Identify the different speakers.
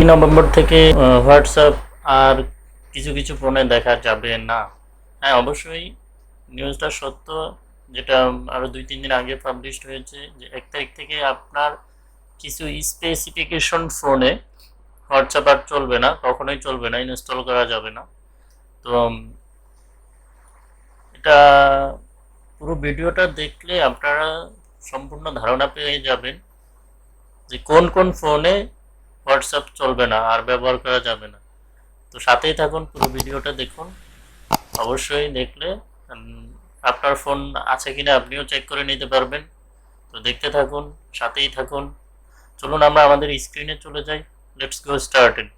Speaker 1: November থেকে WhatsApp আর কিছু কিছু ফোনে দেখা যাবে না। হ্যাঁ, অবশ্যই নিউজটা সত্য, যেটা আরও 2-3 দিন আগে পাবলিশড হয়েছে যে 1 তারিখ থেকে আপনার কিছু স্পেসিফিকেশন ফোনে হোয়াটসঅ্যাপ আর চলবে না, কখনোই চলবে না, ইনস্টল করা যাবে না। তো এটা পুরো ভিডিওটা দেখলে আপনারা সম্পূর্ণ ধারণা পেয়ে যাবেন যে কোন কোন ফোনে হোয়াটসঅ্যাপ চলবে না আর ব্যবহার করা যাবে না। তো সাথেই থাকুন, পুরো ভিডিওটা দেখুন। অবশ্যই দেখলে আপনার ফোন আছে কিনা আপনিও চেক করে নিতে পারবেন। তো দেখতে থাকুন, সাথেই থাকুন। চলুন আমরা আমাদের স্ক্রিনে চলে যাই। Let's go started.